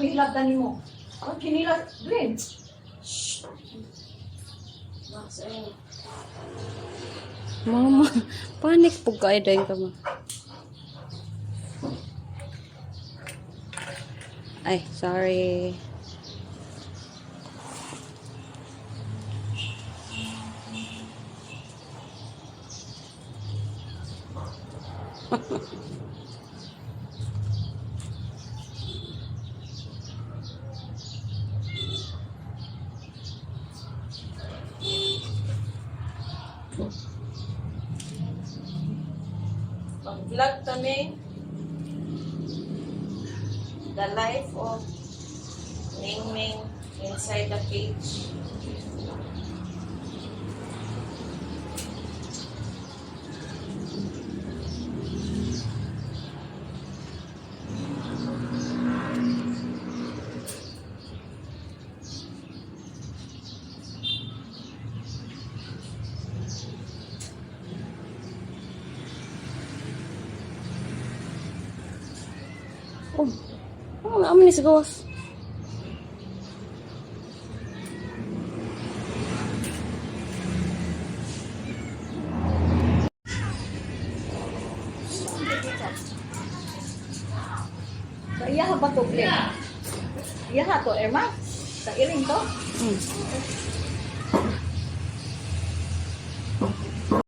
hilab tani mo. Ang kinilab, Glenn. Mama, panik po kayo dahil ka mo. Ay, sorry. Pag-vlog kami. The life of Ming Ming inside the cage. Oh, ano nga ni sa gawas? Sa iya ba to, Glenn? Iya to, Emma? Sa iring to?